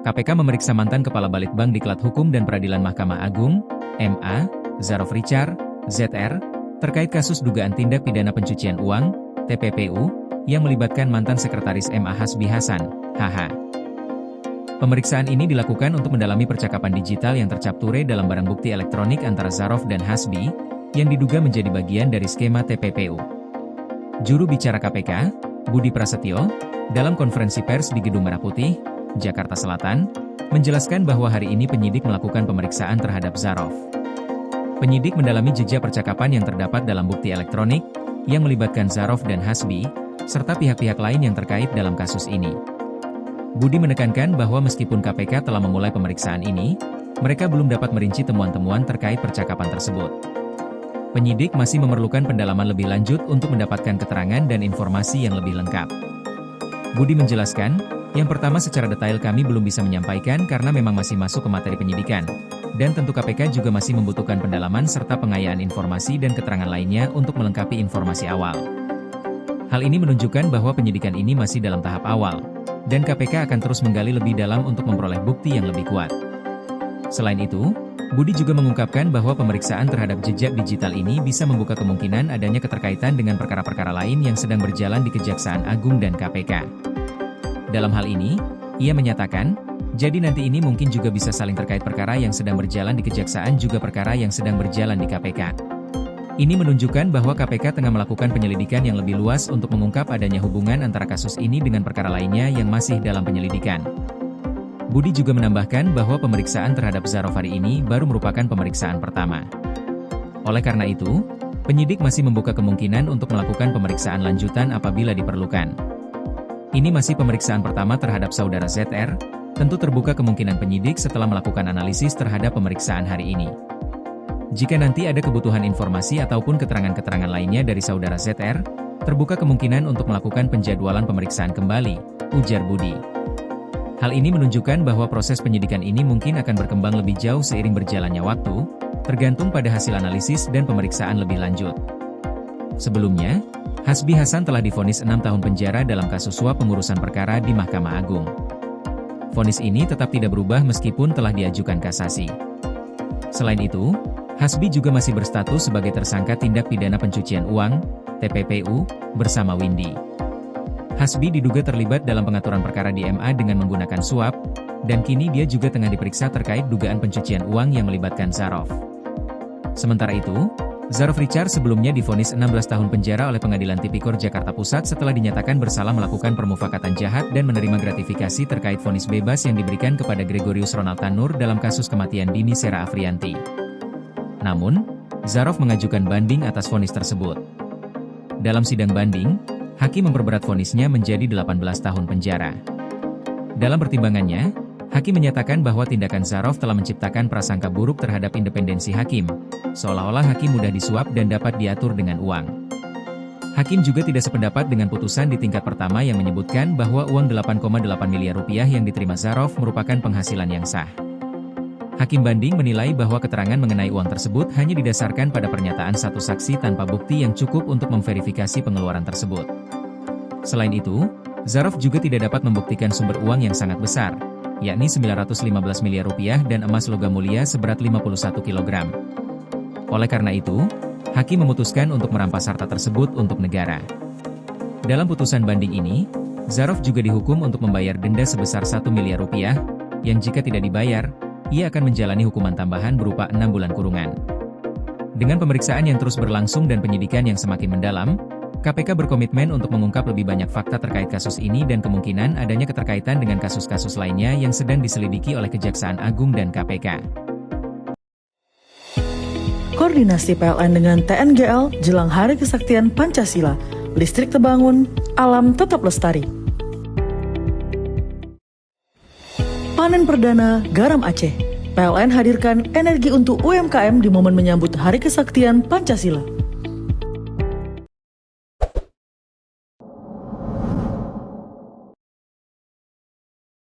KPK memeriksa mantan Kepala Balitbang Diklat Hukum dan Peradilan Mahkamah Agung, MA, Zarof Richard, ZR, terkait kasus dugaan tindak pidana pencucian uang, TPPU, yang melibatkan mantan Sekretaris MA Hasbi Hasan, HH. Pemeriksaan ini dilakukan untuk mendalami percakapan digital yang tercapture dalam barang bukti elektronik antara Zarof dan Hasbi, yang diduga menjadi bagian dari skema TPPU. Juru bicara KPK, Budi Prasetyo, dalam konferensi pers di Gedung Merah Putih, Jakarta Selatan, menjelaskan bahwa hari ini penyidik melakukan pemeriksaan terhadap Zarof. Penyidik mendalami jejak percakapan yang terdapat dalam bukti elektronik, yang melibatkan Zarof dan Hasbi, serta pihak-pihak lain yang terkait dalam kasus ini. Budi menekankan bahwa meskipun KPK telah memulai pemeriksaan ini, mereka belum dapat merinci temuan-temuan terkait percakapan tersebut. Penyidik masih memerlukan pendalaman lebih lanjut untuk mendapatkan keterangan dan informasi yang lebih lengkap. Budi menjelaskan, yang pertama secara detail kami belum bisa menyampaikan karena memang masih masuk ke materi penyidikan, dan tentu KPK juga masih membutuhkan pendalaman serta pengayaan informasi dan keterangan lainnya untuk melengkapi informasi awal. Hal ini menunjukkan bahwa penyidikan ini masih dalam tahap awal, dan KPK akan terus menggali lebih dalam untuk memperoleh bukti yang lebih kuat. Selain itu, Budi juga mengungkapkan bahwa pemeriksaan terhadap jejak digital ini bisa membuka kemungkinan adanya keterkaitan dengan perkara-perkara lain yang sedang berjalan di Kejaksaan Agung dan KPK. Dalam hal ini, ia menyatakan, jadi nanti ini mungkin juga bisa saling terkait perkara yang sedang berjalan di Kejaksaan juga perkara yang sedang berjalan di KPK. Ini menunjukkan bahwa KPK tengah melakukan penyelidikan yang lebih luas untuk mengungkap adanya hubungan antara kasus ini dengan perkara lainnya yang masih dalam penyelidikan. Budi juga menambahkan bahwa pemeriksaan terhadap Zarof hari ini baru merupakan pemeriksaan pertama. Oleh karena itu, penyidik masih membuka kemungkinan untuk melakukan pemeriksaan lanjutan apabila diperlukan. Ini masih pemeriksaan pertama terhadap saudara ZR, tentu terbuka kemungkinan penyidik setelah melakukan analisis terhadap pemeriksaan hari ini. Jika nanti ada kebutuhan informasi ataupun keterangan-keterangan lainnya dari saudara ZR, terbuka kemungkinan untuk melakukan penjadwalan pemeriksaan kembali, ujar Budi. Hal ini menunjukkan bahwa proses penyidikan ini mungkin akan berkembang lebih jauh seiring berjalannya waktu, tergantung pada hasil analisis dan pemeriksaan lebih lanjut. Sebelumnya, Hasbi Hasan telah divonis 6 tahun penjara dalam kasus suap pengurusan perkara di Mahkamah Agung. Vonis ini tetap tidak berubah meskipun telah diajukan kasasi. Selain itu, Hasbi juga masih berstatus sebagai tersangka tindak pidana pencucian uang, TPPU, bersama Windy. Hasbi diduga terlibat dalam pengaturan perkara di MA dengan menggunakan suap, dan kini dia juga tengah diperiksa terkait dugaan pencucian uang yang melibatkan Zarof. Sementara itu, Zarof Richard sebelumnya divonis 16 tahun penjara oleh Pengadilan Tipikor Jakarta Pusat setelah dinyatakan bersalah melakukan permufakatan jahat dan menerima gratifikasi terkait vonis bebas yang diberikan kepada Gregorius Ronald Tanur dalam kasus kematian Dini Sera Afrianti. Namun, Zarof mengajukan banding atas vonis tersebut. Dalam sidang banding, Hakim memperberat vonisnya menjadi 18 tahun penjara. Dalam pertimbangannya, Hakim menyatakan bahwa tindakan Zarof telah menciptakan prasangka buruk terhadap independensi Hakim, seolah-olah Hakim mudah disuap dan dapat diatur dengan uang. Hakim juga tidak sependapat dengan putusan di tingkat pertama yang menyebutkan bahwa uang 8,8 miliar rupiah yang diterima Zarof merupakan penghasilan yang sah. Hakim banding menilai bahwa keterangan mengenai uang tersebut hanya didasarkan pada pernyataan satu saksi tanpa bukti yang cukup untuk memverifikasi pengeluaran tersebut. Selain itu, Zarof juga tidak dapat membuktikan sumber uang yang sangat besar, yakni 915 miliar rupiah dan emas logam mulia seberat 51 kg. Oleh karena itu, Hakim memutuskan untuk merampas harta tersebut untuk negara. Dalam putusan banding ini, Zarof juga dihukum untuk membayar denda sebesar 1 miliar rupiah, yang jika tidak dibayar, ia akan menjalani hukuman tambahan berupa 6 bulan kurungan. Dengan pemeriksaan yang terus berlangsung dan penyidikan yang semakin mendalam, KPK berkomitmen untuk mengungkap lebih banyak fakta terkait kasus ini dan kemungkinan adanya keterkaitan dengan kasus-kasus lainnya yang sedang diselidiki oleh Kejaksaan Agung dan KPK. Koordinasi PLN dengan TNGL jelang Hari Kesaktian Pancasila, listrik terbangun, alam tetap lestari. Panen perdana garam Aceh. PLN hadirkan energi untuk UMKM di momen menyambut Hari Kesaktian Pancasila.